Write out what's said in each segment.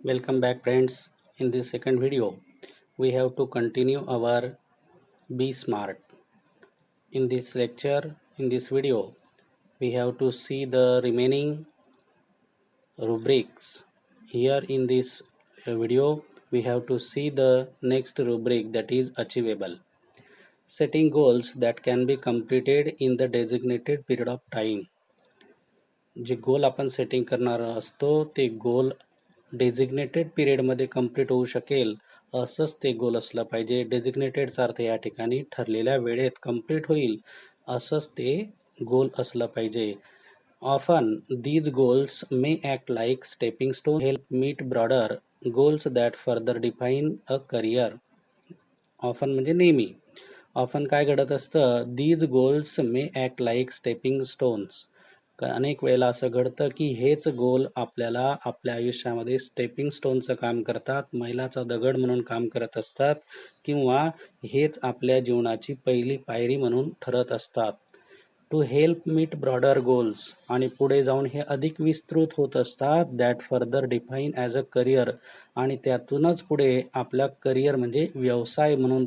Welcome back friends. In this second video, we have to continue our Be Smart. In this lecture, in this video, we have to see the remaining rubrics. Here in this video, we have to see the next rubric, that is achievable. Setting goals that can be completed in the designated period of time. जे गोल आपण setting करणार असतो ते गोल designated पिरियडमध्ये complete होऊ शकेल असंच ते गोल असलं पाहिजे. डेझिग्नेटेडचा अर्थ या ठिकाणी ठरलेल्या वेळेत कंप्लीट होईल असंच ते गोल असलं पाहिजे. Often these goals may act like stepping stone help meet broader goals that further define a career. Often म्हणजे नेहमी. ऑफन काय घडत असतं, these goals may act like stepping stones. अनेक वेळेला असं घडतं की हेच गोल आपल्याला आपल्या आयुष्यामध्ये स्टेपिंग स्टोनचं काम करतात, मैलाचा दगड म्हणून काम करत असतात किंवा हेच आपल्या जीवनाची पहिली पायरी म्हणून ठरत असतात. To help meet broader goals, आणि पुढे जाऊन हे अधिक विस्तृत होत असतात. That further define as a career, आणि त्यातूनच पुढे आपला करिअर म्हणजे व्यवसाय म्हणून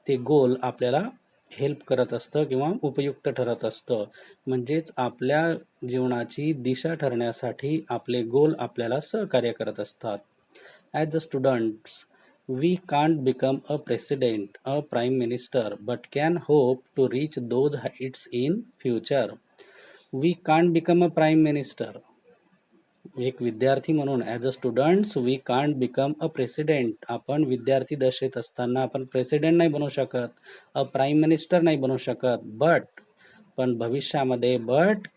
ते गोल आपल्याला हेल्प करत असतं किंवा उपयुक्त ठरत असतं. म्हणजेच आपल्या जीवनाची दिशा ठरण्यासाठी आपले गोल आपल्याला सहकार्य करत असतात. As a students we can't become a president, a prime minister, but can hope to reach those heights in future. We can't become a prime minister. एक विद्यार्थी म्हणून as a students we can't become a president. आपण विद्यार्थी दशेत असताना आपण president नाही बनू शकत, अ प्राईम मिनिस्टर नाही बनू शकत, पण भविष्यामध्ये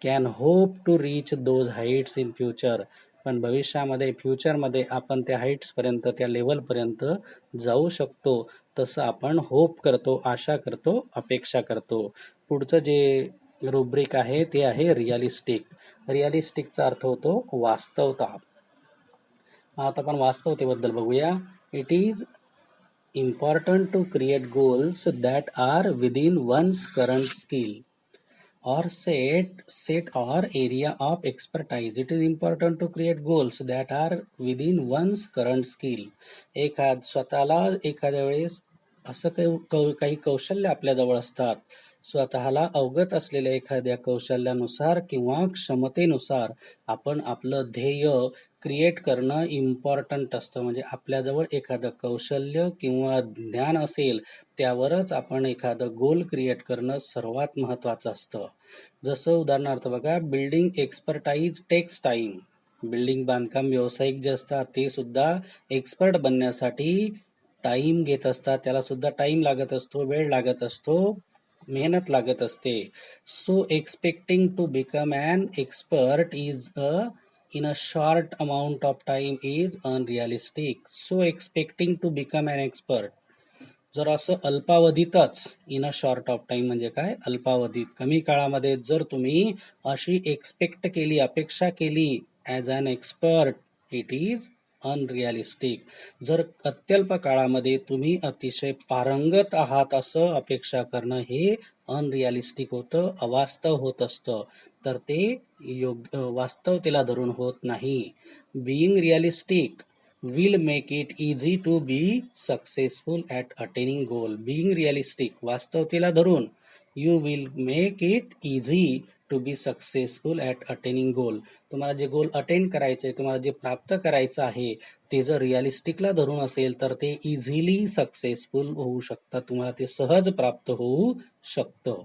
can hope to reach those heights in future. पण भविष्यामध्ये फ्युचरमध्ये आपण त्या हाईट्सपर्यंत, त्या लेवलपर्यंत जाऊ शकतो. तसं आपण होप करतो, आशा करतो, अपेक्षा करतो. पुढचं जे रुब्रिक आहे ते आहे रिअलिस्टिक. रिअलिस्टिकचा अर्थ होतो वास्तवता. आता आपण वास्तवतेबद्दल बघूया. It is important to create goals that are within one's current skill or set or area of expertise. It is important to create goals that are within one's current skill. स्वतःला एखाद्या वेळेस असं काही कौशल्य आपल्याजवळ असतात, स्वतःला अवगत असलेल्या एखाद्या कौशल्यानुसार किंवा क्षमतेनुसार आपण आपलं ध्येय क्रिएट करणं इम्पॉर्टंट असतं. म्हणजे आपल्याजवळ एखादं कौशल्य किंवा ज्ञान असेल त्यावरच आपण एखादं गोल क्रिएट करणं सर्वात महत्त्वाचं असतं. जसं उदाहरणार्थ बघा, building expertise takes time. Building बांधकाम व्यावसायिक जे असतात ते सुद्धा एक्सपर्ट बनण्यासाठी टाईम घेत असतात. त्याला सुद्धा टाईम लागत असतो, वेळ लागत असतो, मेहनत लागत असते. So expecting to become an expert in a short amount of time is unrealistic. So expecting to become an expert, जर असं अल्पावधीतच, in a short of time म्हणजे काय, अल्पावधीत कमी काळामध्ये जर तुम्ही अशी एक्सपेक्ट केली, अपेक्षा केली as an expert, it is unrealistic. जर अत्यल्प काळामध्ये तुम्ही अतिशय पारंगत आहात असं अपेक्षा करणं हे अनरिअलिस्टिक होतं, अवास्तव होत असतं. तर ते वास्तवतेला धरून होत नाही. Being realistic will make it easy to be successful at attaining goal. Being realistic, वास्तवतेला धरून, you will make it easy to be successful at attaining goal. तुम्हाला जे गोल अटेन करायचं आहे, तुम्हाला जे प्राप्त करायचं आहे, ते जर रिअलिस्टिकला धरून असेल तर ते इझिली सक्सेसफुल होऊ शकतं, तुम्हाला ते सहज प्राप्त होऊ शकतं.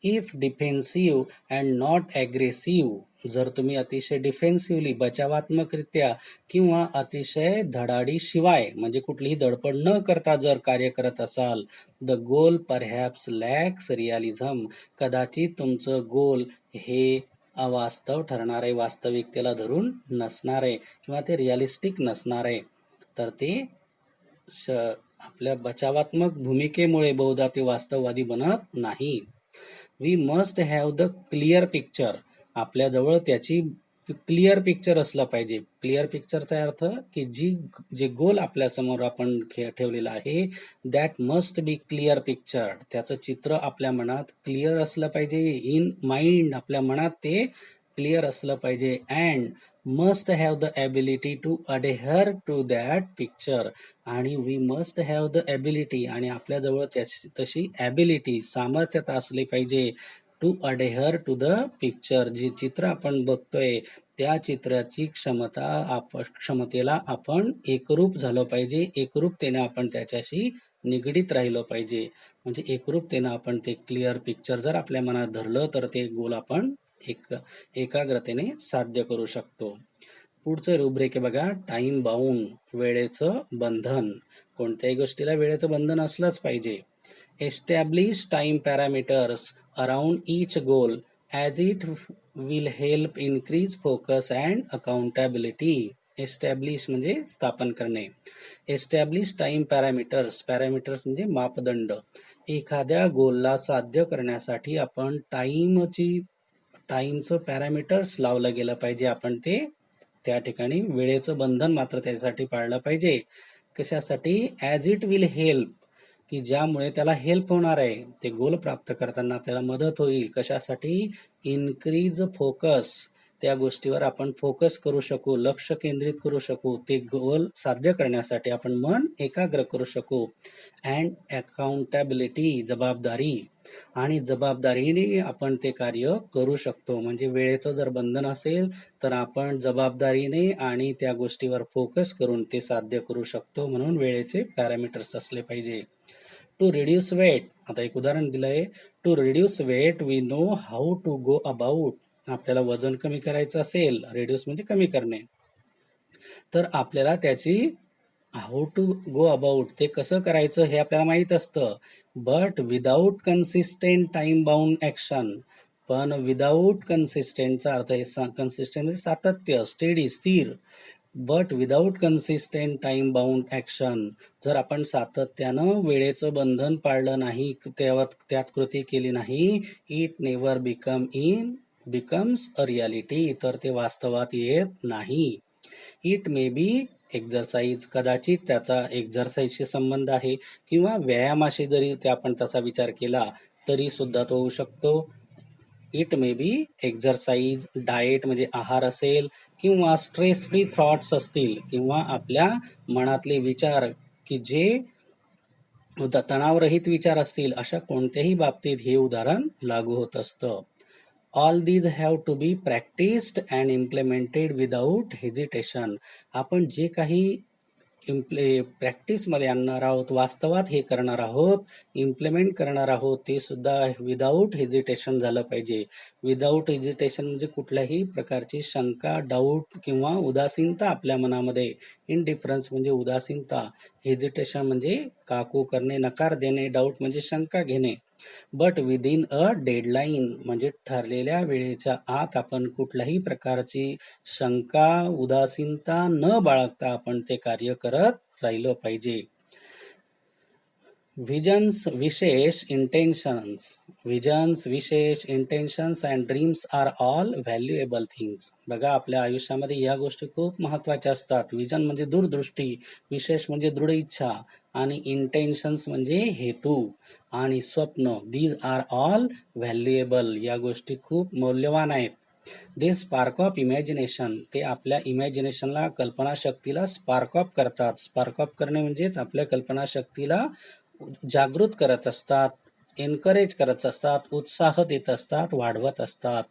If defensive and not aggressive, जर तुम्ही अतिशय डिफेन्सिव्हली, बचावात्मकरित्या किंवा अतिशय धडाडी शिवाय म्हणजे कुठलीही धडपड न करता जर कार्य करत असाल, the goal perhaps lacks realism. कदाचित तुमचं गोल हे अवास्तव ठरणार आहे, वास्तविकतेला धरून नसणार आहे किंवा ते रिअलिस्टिक नसणार आहे. तर ते आपल्या बचावात्मक भूमिकेमुळे बहुधा ते वास्तववादी बनत नाही. We must have the clear picture. आपल्याजवळ त्याची क्लिअर पिक्चर असलं पाहिजे. क्लिअर पिक्चरचा अर्थ की जे गोल आपल्यासमोर आपण ठेवलेला आहे, that must be clear picture. त्याचं चित्र आपल्या मनात क्लिअर असलं पाहिजे. इन माइंड, आपल्या मनात ते क्लिअर असलं पाहिजे and must have the ability to adhere to that picture. आणि we must have the ability, आणि आपल्याजवळ तशी ॲबिलिटी सामर्थ्यता असली पाहिजे to adhere to the picture. जे चित्र आपण बघतोय त्या चित्राची क्षमतेला आपण एकरूप झालो पाहिजे, एकरूपतेने आपण त्याच्याशी निगडीत राहिलो पाहिजे. म्हणजे एकरूपतेनं आपण ते क्लिअर पिक्चर जर आपल्या मनात धरलं तर ते गोल आपण एकाग्रतेने साध्य करू शकतो. पुढचं रुब्रिक आहे बघा, टाइम बाउंड, वेळेचं बंधन. कोणत्याही गोष्टीला वेळेचं बंधन असलंच पाहिजे. Establish time parameters around each goal as it will help increase focus and accountability. Establish म्हणजे स्थापन करणे. एस्टॅब्लिश टाइम पॅरामीटर्स, पॅरामीटर्स म्हणजे मापदंड. एखाद्या गोलला साध्य करण्यासाठी आपण टाइमचं पॅरामीटर्स लावलं गेलं पाहिजे. आपण ते त्या ठिकाणी वेळेचं बंधन मात्र त्यासाठी पाळलं पाहिजे. कशासाठी? ॲज इट विल हेल्प, की ज्यामुळे त्याला हेल्प होणार आहे, ते गोल प्राप्त करताना आपल्याला मदत होईल. कशासाठी? इन्क्रीज फोकस, त्या गोष्टीवर आपण फोकस करू शकू, लक्ष केंद्रित करू शकू, ते गोल साध्य करण्यासाठी आपण मन एकाग्र करू शकू. अँड अकाउंटेबिलिटी, जबाबदारी, आणि जबाबदारीने आपण ते कार्य करू शकतो. म्हणजे वेळेचं जर बंधन असेल तर आपण जबाबदारीने आणि त्या गोष्टीवर फोकस करून ते साध्य करू शकतो. म्हणून वेळेचे पॅरामीटर्स असले पाहिजे. टू रिड्यूस वेट, आता एक उदाहरण दिलंय. To reduce weight we know how to go about. आपल्याला वजन कमी करायचं असेल, रिड्यूस म्हणजे कमी करणे, तर आपल्याला त्याची हाऊ टू गो अबाउट, ते कसं करायचं हे आपल्याला माहीत असतं. But without consistent time bound action. पण विदाऊट कन्सिस्टंटचा अर्थ आहे कन्सिस्टंट म्हणजे सातत्य, स्टेडी, स्थिर. But without consistent time bound action, जर आपण सातत्यानं वेळेचं बंधन पाळलं नाही, त्यात कृती केली नाही, it never becomes a reality, तर ते वास्तवात येत नाही. इट मे बी एक्झरसाइज, कदाचित त्याचा एक्झरसाइजशी संबंध आहे, किंवा व्यायामाशी जरी आपण तसा विचार केला तरी सुद्धा तो होऊ शकतो. It may be exercise, diet म्हणजे आहार असेल, किंवा स्ट्रेस फ्री थॉट्स असतील, किंवा आपल्या मनातले विचार की जे तणावरहित विचार असतील, अशा कोणत्याही बाबतीत हे उदाहरण लागू होत असतं. All these have to be practised and implemented without hesitation. आपण जे काही प्रॅक्टिसमध्ये आणणार आहोत, वास्तवात हे करणार आहोत, इम्प्लिमेंट करणार आहोत, ते सुद्धा विदाऊट हेजिटेशन झालं पाहिजे. विदाऊट हेजिटेशन म्हणजे कुठल्याही प्रकारची शंका, डाऊट किंवा उदासीनता आपल्या मनामध्ये. इनडिफरन्स म्हणजे उदासीनता, हेजिटेशन म्हणजे काकू करणे, नकार देणे, डाऊट म्हणजे शंका घेणे. बट विदिन अ डेडलाईन म्हणजे ठरलेल्या वेळेच्या आत आपण कुठल्याही प्रकारची शंका, उदासीनता न बाळगता आपण ते कार्य करत राहिलं पाहिजे. विजन्स, विशेष, intentions and dreams are all valuable things. बघा, आपल्या आयुष्यामध्ये या गोष्टी खूप महत्वाच्या असतात. विजन म्हणजे दूरदृष्टी, विशेष म्हणजे दृढ इच्छा, आणि इंटेन्शन्स म्हणजे हेतू आणि स्वप्न. दीज आर ऑल व्हॅल्युएबल, या गोष्टी खूप मौल्यवान आहेत. दे स्पार्क ऑफ इमॅजिनेशन, ते आपल्या इमॅजिनेशनला, कल्पनाशक्तीला स्पार्क ऑफ करतात. स्पार्क ऑफ करणे म्हणजेच आपल्या कल्पनाशक्तीला जागृत करत असतात, एनकरेज करत असतात, उत्साह देत असतात, वाढवत असतात.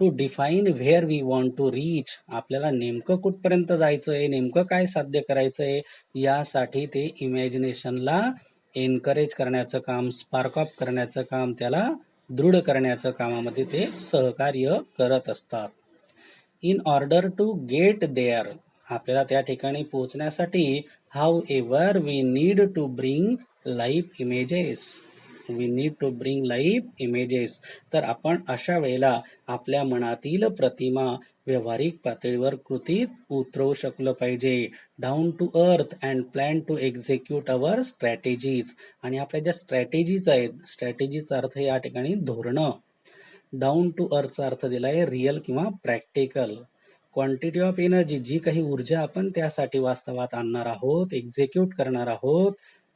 To define where we want to reach, आपल्याला नेमकं कुठपर्यंत जायचं आहे, नेमकं काय साध्य करायचं आहे, यासाठी ते इमॅजिनेशनला एनकरेज करण्याचं काम, स्पार्क ऑफ करण्याचं काम, त्याला दृढ करण्याचं कामामध्ये ते सहकार्य करत असतात. In order to get there, आपल्याला त्या ठिकाणी पोहोचण्यासाठी, however we need to bring live images, तर आपण अशा वेळेला आपल्या मनातील प्रतिमा व्यावहारिक पातळीवर कृतीत उतरवू शकलो पाहिजे. Down to earth and plan to execute our strategies, आणि आपल्या ज्या स्ट्रॅटेजीज आहेत, स्ट्रॅटेजीचा अर्थ या ठिकाणी धोरणं. डाऊन टू अर्थचा अर्थ दिलाय रिअल किंवा प्रॅक्टिकल. क्वांटिटी ऑफ एनर्जी, जी काही ऊर्जा आपण त्यासाठी वास्तवात आणणार आहोत, एक्झिक्यूट करणार आहोत,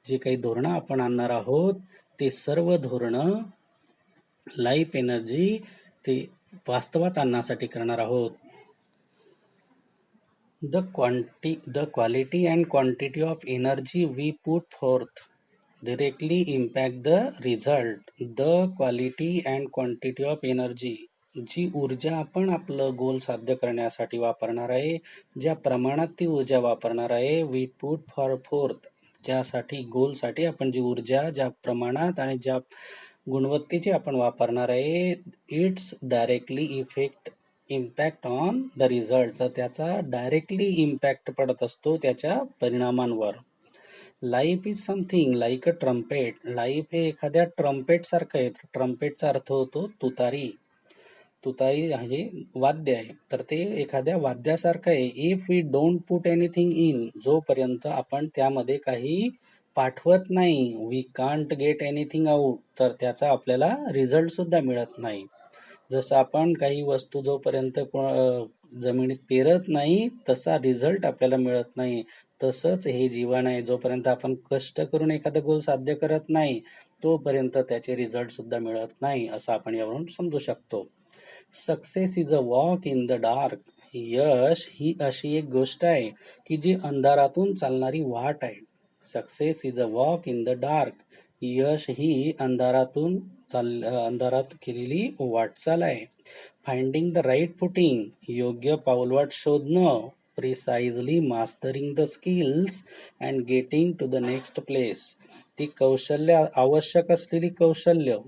जे काही धोरणं आपण आणणार आहोत, ते सर्व धोरणं, लाईफ एनर्जी, ते वास्तवात आणण्यासाठी करणार आहोत. The quality and quantity of energy we put forth directly impact the result. The quality and quantity of energy, जी ऊर्जा आपण आपलं गोल साध्य करण्यासाठी वापरणार आहे, ज्या प्रमाणात ती ऊर्जा वापरणार आहे, वी पुट फॉर फोर्थ, ज्यासाठी गोलसाठी आपण जी ऊर्जा ज्या प्रमाणात आणि ज्या गुणवत्तेची आपण वापरणार आहे, it's directly impact on the result, तर त्याचा डायरेक्टली इम्पॅक्ट पडत असतो त्याच्या परिणामांवर. Life is something like a trumpet. Life हे एखाद्या ट्रम्पेट सारखं आहे. ट्रम्पेटचा अर्थ होतो तुतारी. तुतारी हे वाद्य आहे, तर ते एखाद्या वाद्यासारखं आहे. If we don't put anything in, जोपर्यंत आपण त्यामध्ये काही पाठवत नाही, we can't get anything out, तर त्याचा आपल्याला रिझल्ट सुद्धा मिळत नाही. जसं आपण काही वस्तू जोपर्यंत जमिनीत पेरत नाही तसा रिझल्ट आपल्याला मिळत नाही, तसंच हे जीवन आहे. जोपर्यंत आपण कष्ट करून एखादा गोल साध्य करत नाही तोपर्यंत त्याचे रिझल्ट सुद्धा मिळत नाही, असं आपण यावरून समजू शकतो. Success is a walk in the dark. यश ही अशी एक गोष्ट आहे की जी अंधारातून चालणारी वाट आहे. Success is a walk in the dark. यश ही अंधारात केलेली वाटचाल आहे. फाइंडिंग द राईट फुटिंग, योग्य पाऊलवाट शोधणं. Precisely mastering the skills and getting to the next place, ती कौशल्य आवश्यक असलेली कौशल्य.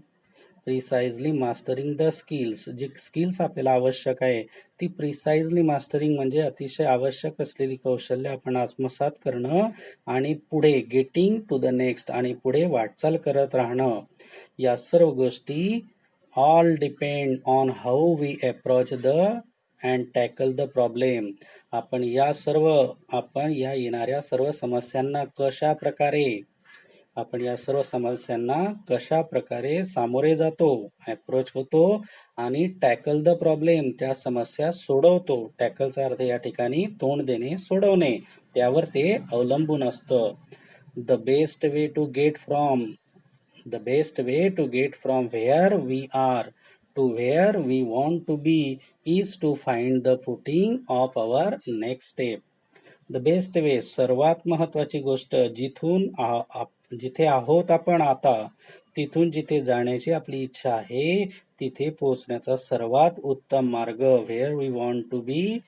प्रिसाइजली मास्टरिंग द स्किल्स, जी स्किल्स आपल्याला आवश्यक आहे ती प्रिसाइजली मास्टरिंग म्हणजे अतिशय आवश्यक असलेली कौशल्य आपण आत्मसात करणं आणि पुढे गेटिंग टू द नेक्स्ट, आणि पुढे वाटचाल करत राहणं. या सर्व गोष्टी all depend on how we approach the and tackle the problem. आपण या येणाऱ्या सर्व समस्यांना कशा प्रकारे सामोरे जातो, अप्रोच होतो आणि टॅकल द प्रॉब्लेम, त्या समस्या सोडवतो. टॅकलचा अर्थ या ठिकाणी तोंड देणे, सोडवणे, त्यावर ते अवलंबून असतं. The best way to get from where we are to where we want to be is to find the footing of our next step. The best वे, सर्वात महत्वाची गोष्ट, जिथे आहोत आपण आता, तिथून जिथे जाण्याची आपली इच्छा आहे तिथे पोहोचण्याचा सर्वात उत्तम मार्ग, where we want to be,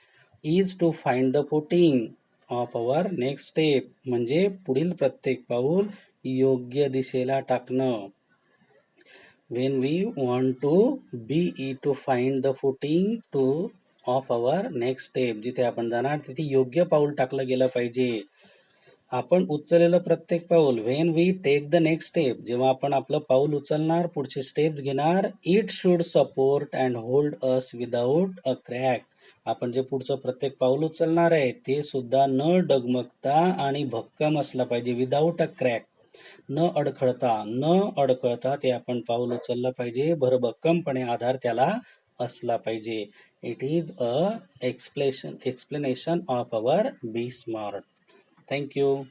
is to find the footing of our next step, म्हणजे पुढील प्रत्येक पाऊल योग्य दिशेला टाकणं. when we want to be to find the footing to of our next step, जिथे आपण जाणार तिथे योग्य पाऊल टाकलं गेलं पाहिजे. आपण उचललेलं प्रत्येक पाऊल, when we take the next step, जेव्हा आपण आपलं पाऊल उचलणार, पुढचे स्टेप्स घेणार, it should support and hold us without a crack. आपण जे पुढचं प्रत्येक पाऊल उचलणार आहे ते सुद्धा न डगमगता आणि भक्कम असलं पाहिजे, विदाऊट अ क्रॅक, न अडखळता ते आपण पाऊल उचललं पाहिजे, भरभक्कमपणे आधार त्याला असला पाहिजे. It is a explanation of our be smart. Thank you.